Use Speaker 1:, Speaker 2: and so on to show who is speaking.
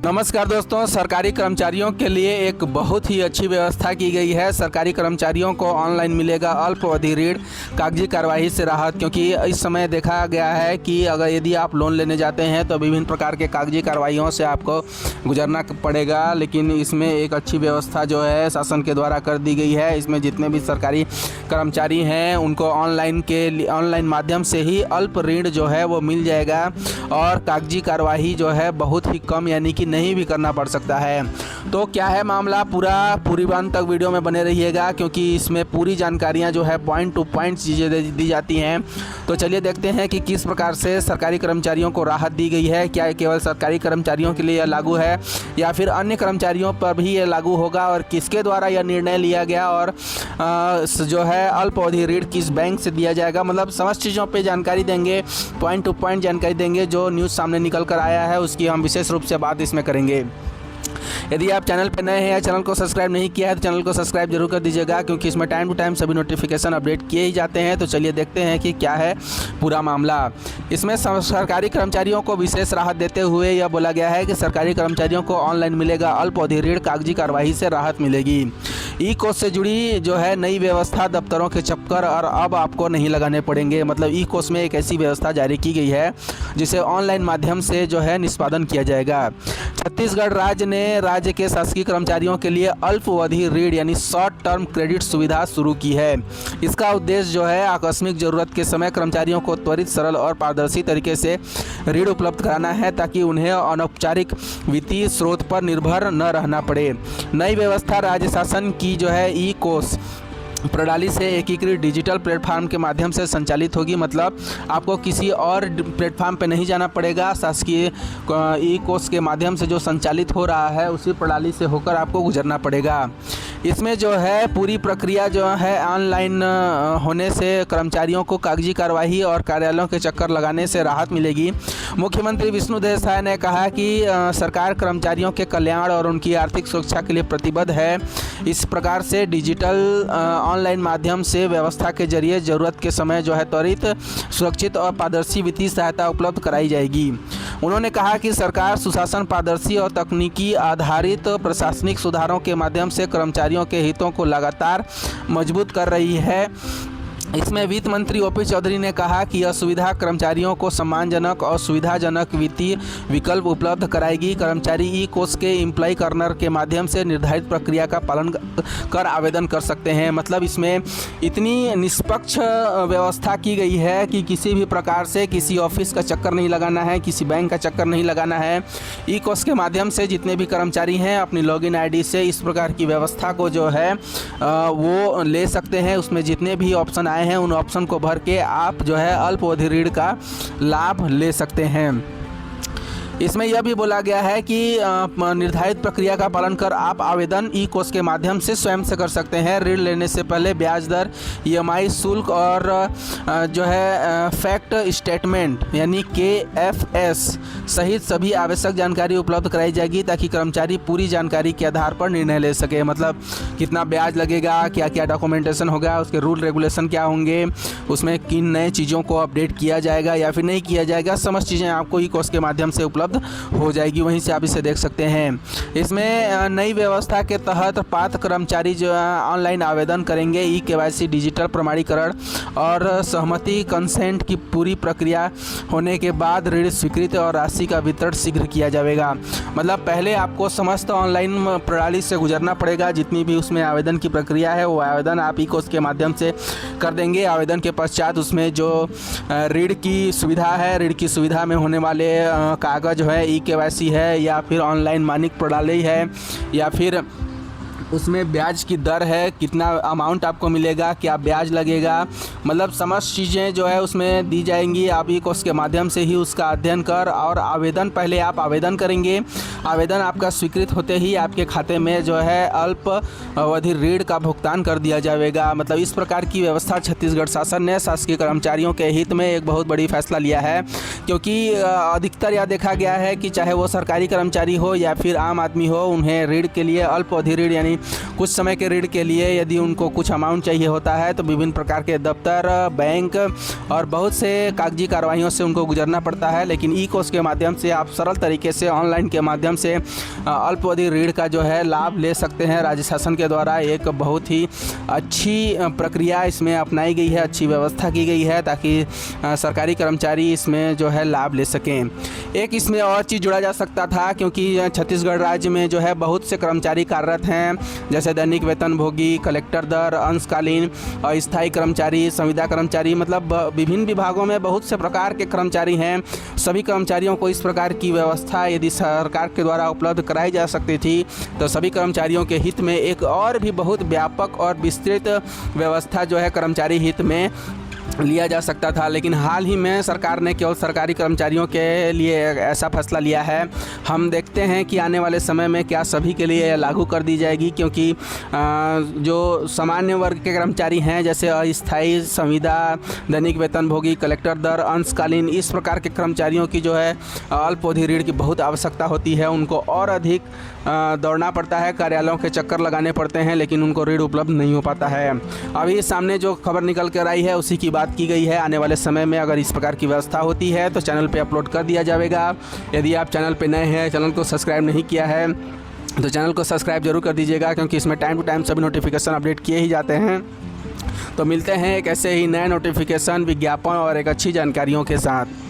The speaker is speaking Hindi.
Speaker 1: नमस्कार दोस्तों, सरकारी कर्मचारियों के लिए एक बहुत ही अच्छी व्यवस्था की गई है। सरकारी कर्मचारियों को ऑनलाइन मिलेगा अल्प अवधि ऋण, कागजी कार्यवाही से राहत। क्योंकि इस समय देखा गया है कि अगर यदि आप लोन लेने जाते हैं तो विभिन्न प्रकार के कागजी कार्रवाइयों से आपको गुजरना पड़ेगा, लेकिन इसमें एक अच्छी व्यवस्था जो है शासन के द्वारा कर दी गई है। इसमें जितने भी सरकारी कर्मचारी हैं उनको ऑनलाइन माध्यम से ही अल्प ऋण जो है वो मिल जाएगा और कागजी कार्यवाही जो है बहुत ही कम यानी कि नहीं भी करना पड़ सकता है। तो क्या है मामला, पूरी बात तक वीडियो में बने रहिएगा, क्योंकि इसमें पूरी जानकारियां जो है पॉइंट टू पॉइंट चीज़ें दी जाती हैं। तो चलिए देखते हैं कि किस प्रकार से सरकारी कर्मचारियों को राहत दी गई है। क्या केवल सरकारी कर्मचारियों के लिए यह लागू है या फिर अन्य कर्मचारियों पर भी ये लागू होगा, और किसके द्वारा यह निर्णय लिया गया, और जो है अल्प अवधि ऋण किस बैंक से दिया जाएगा। मतलब समस्त चीज़ों पर जानकारी देंगे, पॉइंट टू पॉइंट जानकारी देंगे। जो न्यूज़ सामने निकल कर आया है उसकी हम विशेष रूप से बात इसमें करेंगे। यदि आप चैनल पर नए हैं या चैनल को सब्सक्राइब नहीं किया है तो चैनल को सब्सक्राइब जरूर कर दीजिएगा, क्योंकि इसमें टाइम टू टाइम सभी नोटिफिकेशन अपडेट किए ही जाते हैं। तो चलिए देखते हैं कि क्या है पूरा मामला। इसमें सरकारी कर्मचारियों को विशेष राहत देते हुए यह बोला गया है कि सरकारी कर्मचारियों को ऑनलाइन मिलेगा अल्प अवधि ऋण, कागजी कार्यवाही से राहत मिलेगी। ई कोष से जुड़ी जो है नई व्यवस्था, दफ्तरों के चक्कर और अब आपको नहीं लगाने पड़ेंगे। मतलब ई कोष में एक ऐसी व्यवस्था जारी की गई है जिसे ऑनलाइन माध्यम से जो है निष्पादन किया जाएगा। छत्तीसगढ़ राज्य ने राज्य के शासकीय कर्मचारियों के लिए अल्प अवधि ऋण यानी शॉर्ट टर्म क्रेडिट सुविधा शुरू की है। इसका उद्देश्य जो है आकस्मिक जरूरत के समय कर्मचारियों को त्वरित, सरल और पारदर्शी तरीके से ऋण उपलब्ध कराना है, ताकि उन्हें अनौपचारिक वित्तीय स्रोत पर निर्भर न रहना पड़े। नई व्यवस्था राज्य शासन की जो है ई कोष प्रणाली से एकीकृत डिजिटल प्लेटफॉर्म के माध्यम से संचालित होगी। मतलब आपको किसी और प्लेटफॉर्म पे नहीं जाना पड़ेगा, शासकीय ई कोष के माध्यम से जो संचालित हो रहा है उसी प्रणाली से होकर आपको गुजरना पड़ेगा। इसमें जो है पूरी प्रक्रिया जो है ऑनलाइन होने से कर्मचारियों को कागजी कार्यवाही और कार्यालयों के चक्कर लगाने से राहत मिलेगी। मुख्यमंत्री विष्णुदेव साय ने कहा कि सरकार कर्मचारियों के कल्याण और उनकी आर्थिक सुरक्षा के लिए प्रतिबद्ध है। इस प्रकार से डिजिटल ऑनलाइन माध्यम से व्यवस्था के जरिए ज़रूरत के समय जो है त्वरित, सुरक्षित और पारदर्शी वित्तीय सहायता उपलब्ध कराई जाएगी। उन्होंने कहा कि सरकार सुशासन, पारदर्शी और तकनीकी आधारित प्रशासनिक सुधारों के माध्यम से कर्मचारियों के हितों को लगातार मजबूत कर रही है। इसमें वित्त मंत्री ओपी चौधरी ने कहा कि यह सुविधा कर्मचारियों को सम्मानजनक और सुविधाजनक वित्तीय विकल्प उपलब्ध कराएगी। कर्मचारी ई कोष के एम्प्लॉय कॉर्नर के माध्यम से निर्धारित प्रक्रिया का पालन कर आवेदन कर सकते हैं। मतलब इसमें इतनी निष्पक्ष व्यवस्था की गई है कि किसी भी प्रकार से किसी ऑफिस का चक्कर नहीं लगाना है, किसी बैंक का चक्कर नहीं लगाना है। ई कोष के माध्यम से जितने भी कर्मचारी हैं अपनी लॉगिन आईडी से इस प्रकार की व्यवस्था को जो है वो ले सकते हैं। उसमें जितने भी ऑप्शन आए हैं उन ऑप्शन को भर के आप जो है अल्प अवधि ऋण का लाभ ले सकते हैं। इसमें यह भी बोला गया है कि निर्धारित प्रक्रिया का पालन कर आप आवेदन ई कोष के माध्यम से स्वयं से कर सकते हैं। ऋण लेने से पहले ब्याज दर, ईएमआई शुल्क और जो है फैक्ट स्टेटमेंट यानी KFS सहित सभी आवश्यक जानकारी उपलब्ध कराई जाएगी, ताकि कर्मचारी पूरी जानकारी के आधार पर निर्णय ले सके। मतलब कितना ब्याज लगेगा, क्या क्या डॉक्यूमेंटेशन होगा, उसके रूल रेगुलेशन क्या होंगे, उसमें किन नए चीज़ों को अपडेट किया जाएगा या फिर नहीं किया जाएगा, समस्त चीज़ें आपको ई कोष के माध्यम से उपलब्ध हो जाएगी। वहीं से आप इसे देख सकते हैं। इसमें नई व्यवस्था के तहत पात्र कर्मचारी जो ऑनलाइन आवेदन करेंगे। ई KYC डिजिटल प्रमाणीकरण और सहमति कंसेंट की पूरी प्रक्रिया होने के बाद ऋण स्वीकृति और राशि का वितरण शीघ्र किया जाएगा। मतलब पहले आपको समस्त ऑनलाइन प्रणाली से गुजरना पड़ेगा। जितनी भी उसमें आवेदन की प्रक्रिया है वो आवेदन आप ई कोष के माध्यम से कर देंगे। आवेदन के पश्चात उसमें जो ऋण की सुविधा है, ऋण की सुविधा में होने वाले कागज जो है ई KYC है या फिर ऑनलाइन मानिक प्रणाली है या फिर उसमें ब्याज की दर है, कितना अमाउंट आपको मिलेगा, क्या ब्याज लगेगा, मतलब समस्त चीज़ें जो है उसमें दी जाएंगी। आप ई कोष के माध्यम से ही उसका अध्ययन कर और आवेदन, पहले आप आवेदन करेंगे। आवेदन आपका स्वीकृत होते ही आपके खाते में जो है अल्प अवधि ऋण का भुगतान कर दिया जाएगा। मतलब इस प्रकार की व्यवस्था छत्तीसगढ़ शासन ने शासकीय कर्मचारियों के हित में एक बहुत बड़ी फैसला लिया है, क्योंकि अधिकतर यह देखा गया है कि चाहे वो सरकारी कर्मचारी हो या फिर आम आदमी हो, उन्हें ऋण के लिए अल्प अवधि ऋण यानी कुछ समय के ऋण के लिए यदि उनको कुछ अमाउंट चाहिए होता है तो विभिन्न प्रकार के दफ्तर, बैंक और बहुत से कागजी कार्रवाइयों से उनको गुजरना पड़ता है। लेकिन ई कोष के माध्यम से आप सरल तरीके से ऑनलाइन के माध्यम से अल्पावधि ऋण का जो है लाभ ले सकते हैं। राज्य शासन के द्वारा एक बहुत ही अच्छी प्रक्रिया इसमें अपनाई गई है, अच्छी व्यवस्था की गई है ताकि सरकारी कर्मचारी इसमें जो है लाभ ले सकें। एक इसमें और चीज़ जोड़ा जा सकता था, क्योंकि छत्तीसगढ़ राज्य में जो है बहुत से कर्मचारी कार्यरत हैं, जैसे दैनिक वेतनभोगी, कलेक्टर दर, अंशकालीन, अस्थायी कर्मचारी, संविदा कर्मचारी, मतलब विभिन्न विभागों में बहुत से प्रकार के कर्मचारी हैं। सभी कर्मचारियों को इस प्रकार की व्यवस्था यदि सरकार के द्वारा उपलब्ध कराई जा सकती थी तो सभी कर्मचारियों के हित में एक और भी बहुत व्यापक और विस्तृत व्यवस्था जो है कर्मचारी हित में लिया जा सकता था। लेकिन हाल ही में सरकार ने केवल सरकारी कर्मचारियों के लिए ऐसा फैसला लिया है। हम देखते हैं कि आने वाले समय में क्या सभी के लिए लागू कर दी जाएगी, क्योंकि जो सामान्य वर्ग के कर्मचारी हैं जैसे अस्थायी, संविदा, दैनिक वेतनभोगी, कलेक्टर दर, अंशकालीन, इस प्रकार के कर्मचारियों की जो है अल्पावधि ऋण की बहुत आवश्यकता होती है। उनको और अधिक दौड़ना पड़ता है, कार्यालयों के चक्कर लगाने पड़ते हैं, लेकिन उनको ऋण उपलब्ध नहीं हो पाता है। अभी सामने जो खबर निकल कर आई है उसी की बात की गई है। आने वाले समय में अगर इस प्रकार की व्यवस्था होती है तो चैनल पे अपलोड कर दिया जाएगा। यदि आप चैनल पे नए हैं, चैनल को सब्सक्राइब नहीं किया है तो चैनल को सब्सक्राइब जरूर कर दीजिएगा, क्योंकि इसमें टाइम टू टाइम सभी नोटिफिकेशन अपडेट किए ही जाते हैं। तो मिलते हैं एक ऐसे ही नए नोटिफिकेशन, विज्ञापन और एक अच्छी जानकारियों के साथ।